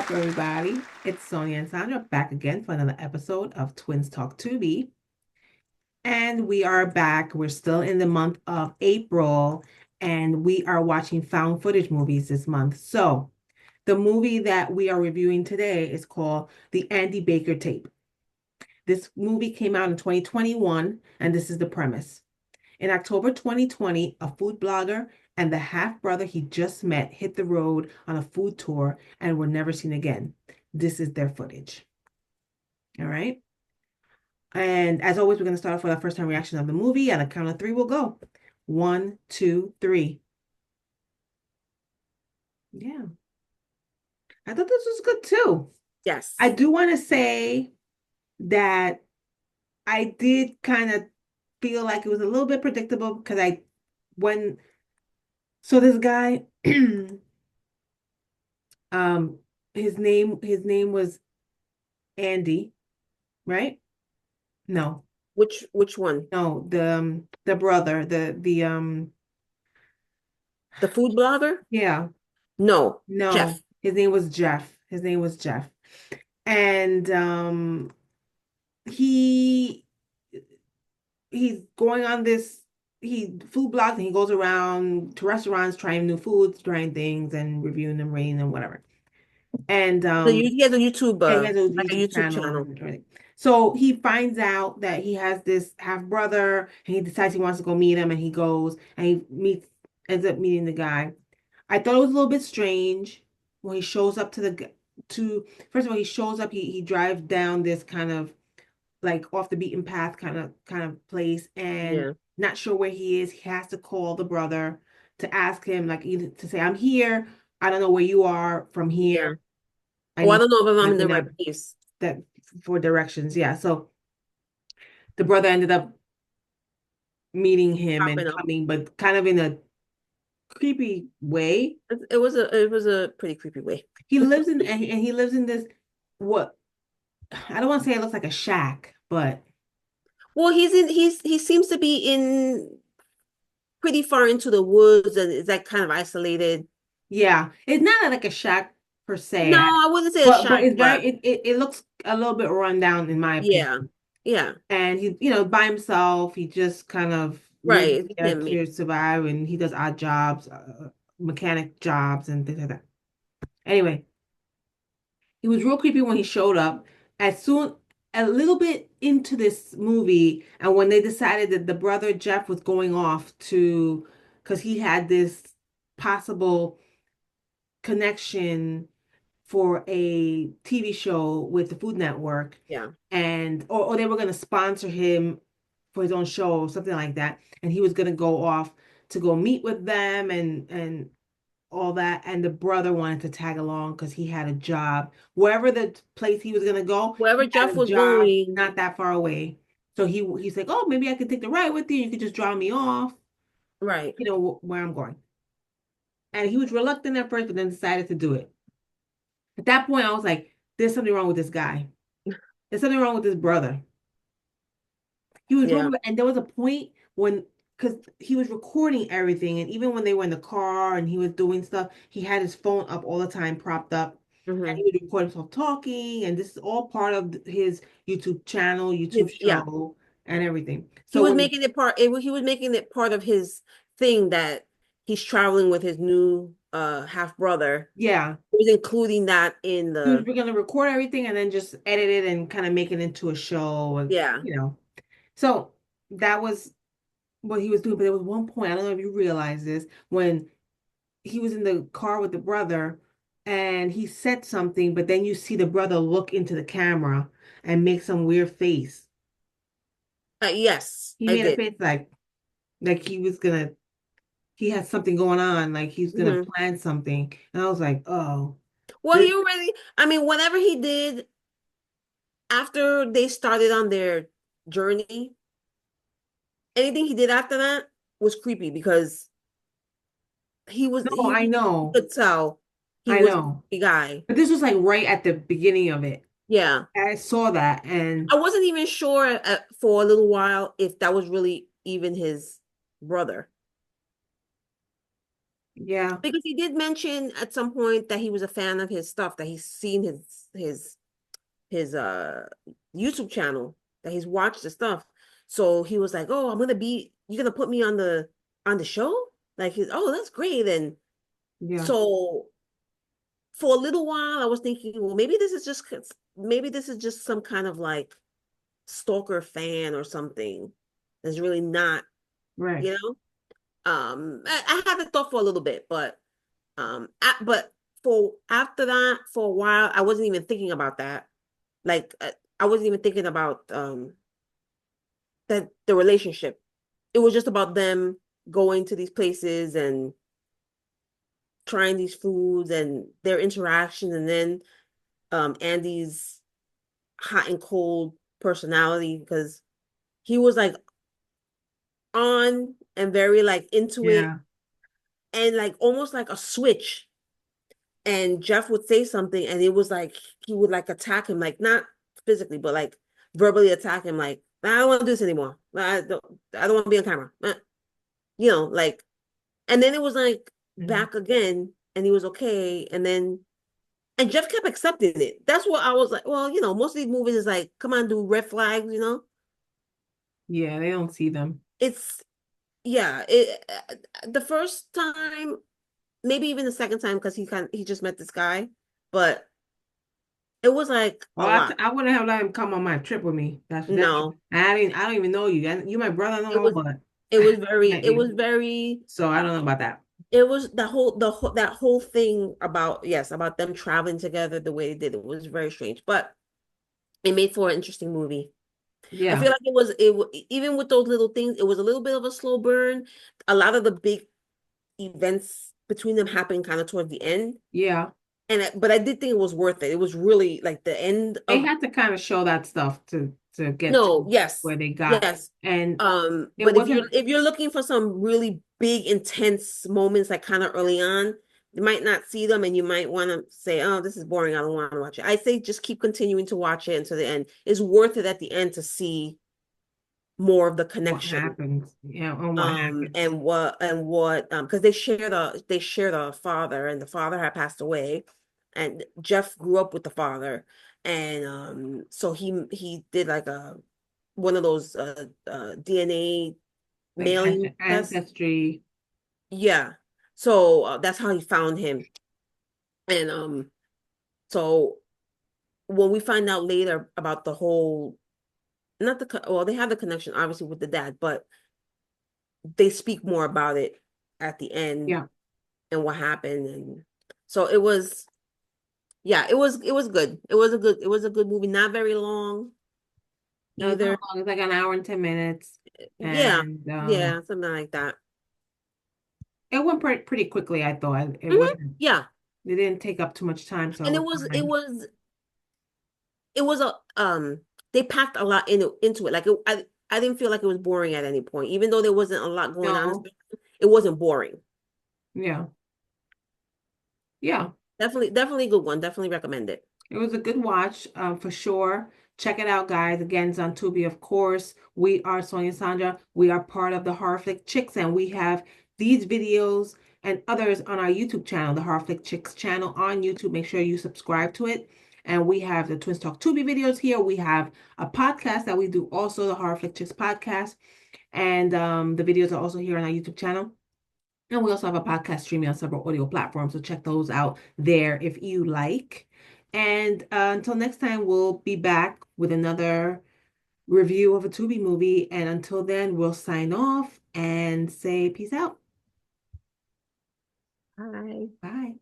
up, everybody? It's Sonia and Sandra back again for another episode of Twins Talk Tubi. And we are back. We're still in the month of April, and we are watching found footage movies this month. So, the movie that we are reviewing today is called The Andy Baker Tape. This movie came out in 2021, and this is the premise. In October 2020, a food blogger and the half brother he just met hit the road on a food tour and were never seen again. This is their footage. All right. And as always, we're going to start off with our first time reaction of the movie. On the count of three, we'll go. One, two, three. Yeah. I thought this was good too. Yes. I do want to say that I did kind of feel like it was a little bit predictable because when, so this guy, um, his name was Andy, right? No, Which one? no, the brother, the The food blogger? yeah, No, no, Jeff. his name was Jeff. His name was Jeff. And he he's going on this he food blogs and he goes around to restaurants trying new foods, trying things and reviewing them, rating them, whatever. And He has a YouTube, yeah, he has a like a YouTube YouTube channel channel. and everything. So he finds out that he has this half brother and he decides he wants to go meet him and he goes and ends up meeting the guy. I thought it was a little bit strange when he shows up to first of all, he shows up, he drives down this kind of like off the beaten path kind of place and Yeah, not sure where he is. He has to call the brother to ask him, like either to say, I'm here. I don't know where you are from yeah. here. I Oh, I need don't know if I'm in like the right whatever place. that for directions. Yeah. So the brother ended up meeting him and Popping up. coming, but kind of in a creepy way. It was a pretty creepy way. He lives in and he lives in this what I don't want to say it looks like a shack, but Well, he seems to be in pretty far into the woods and is that kind of isolated. yeah, it's not like a shack per No, se, I wouldn't say a but shack, it's very but it looks a little bit run down in my yeah. opinion. Yeah. And he, by himself, he just kind of lives Right. there Him me. to survive, and he does odd jobs, mechanic jobs, and things like that. Anyway, he was real creepy when he showed up. As soon a little bit into this movie, and when they decided that the brother Jeff was going off to, because he had this possible connection for a TV show with the Food Network, Yeah. and or they were going to sponsor him for his own show or something like that, and he was going to go off to go meet with them and all that, and the brother wanted to tag along because he had a job wherever the place he was going to go. Wherever He had Jeff a was job going, not that far away, so he's like, oh, maybe I could take the ride with you. You could just drop me off, right. where I'm going. And he was reluctant at first, but then decided to do it. At that point, I was like, there's something wrong with this guy. There's something wrong with his brother. He was Yeah. wrong, and there was a point when, because he was recording everything, and even when they were in the car and he was doing stuff, he had his phone up all the time, propped up, and he Hmm. would record himself talking, and this is all part of his YouTube channel, YouTube Yeah. show, and everything. He So was when, making it part. He was making it part of his thing that he's traveling with his new half brother. yeah, He was including that in he was the gonna record everything and then just edit it and kind of make it into a show, and yeah. you know. So that was what he was doing. But there was one point, I don't know if you realize this, when he was in the car with the brother and he said something, but then you see the brother look into the camera and make some weird face. Yes, He I made a did. face like he had something going on, like he's gonna Hmm. plan something. And I was like, oh, Well, this, he already. I mean, whatever he did after they started on their journey, anything he did after that was creepy because no, he I you know, could tell he I was know. a guy. But this was like right at the beginning of it. Yeah. I saw that I and wasn't even sure for a little while if that was really even his brother. Yeah. Because he did mention at some point that he was a fan of his stuff, that he's seen his YouTube channel, that he's watched the stuff. So he was like, "Oh, you're gonna put me on the show?" Like he's, "Oh, that's great." And Yeah. so for a little while, I was thinking, well, maybe this is just some kind of like stalker fan or something. That's really not, Right. you know. I had the thought for a little bit, but for after that, for a while, I wasn't even thinking about that. Like, I wasn't even thinking about that the relationship. It was just about them going to these places and trying these foods and their interaction, and then Andy's hot and cold personality, because he was like on and very like into it, Yeah. and like almost like a switch. And Jeff would say something, and it was like he would like attack him, like not physically, but like verbally attack him, like I don't want to do this anymore. I don't want to be on camera. Like, and then it was like Mhm. back again, and he was okay, and Jeff kept accepting it. That's what I was like. Well, most of these movies is like, come on, do red flags. Yeah, they don't see them. It's yeah. It the first time, maybe even the second time, because he just met this guy, but it was like Well, a lot. I wouldn't have let him come on my trip with me. That's for damn sure. No, I don't even know you. You my brother and it all, was but it I was haven't very met it you. was very So I don't know about that. it was that whole thing about, yes, about them traveling together the way they did. It was very strange, but it made for an interesting movie. I Yeah. feel like even with those little things, it was a little bit of a slow burn. A lot of the big events between them happened kind of toward the end, Yeah. but I did think it was worth it. It was really like the end They of. had to kind of show that stuff to get No, to yes, where they got. yes. And it But if you're wasn't, if you're looking for some really big, intense moments, like kind of early on, you might not see them, and you might want to say, "Oh, this is boring. I don't want to watch it." I say just keep continuing to watch it until the end. It's worth it at the end to see more of the what connection. happens. Yeah, and what happens. And what because they share the father, and the father had passed away, and Jeff grew up with the father, and so he did like a one of those DNA Like mailing tests. ancestry. Yeah. So that's how he found him. And so when we find out later about the whole, not well, they have the connection obviously with the dad, but they speak more about it at the end Yeah. and what happened. And so it was, yeah, it was good. It was a good movie, not very long No, it's either. not long. It's like an hour and 10 minutes. Yeah. And Yeah, something like that. it went pretty quickly, I thought. Yeah. It didn't take up too much time, so it And it was was it fine. was it was a they packed a lot into it. Like I didn't feel like it was boring at any point, even though there wasn't a lot going on. No. It wasn't boring. Yeah. Yeah. Definitely a good one. Definitely recommend it. It was a good watch, for sure. Check it out, guys. Again, it's on Tubi, of course. We are Sonia and Sandra. We are part of the Horror Flick Chicks, and we have these videos and others on our YouTube channel, the Horror Flick Chicks channel on YouTube. Make sure you subscribe to it. And we have the Twins Talk Tubi videos here. We have a podcast that we do also, the Horror Flick Chicks podcast. And the videos are also here on our YouTube channel. And we also have a podcast streaming on several audio platforms, so check those out there if you like. And until next time, we'll be back with another review of a Tubi movie. And until then, we'll sign off and say peace out. Bye. Bye.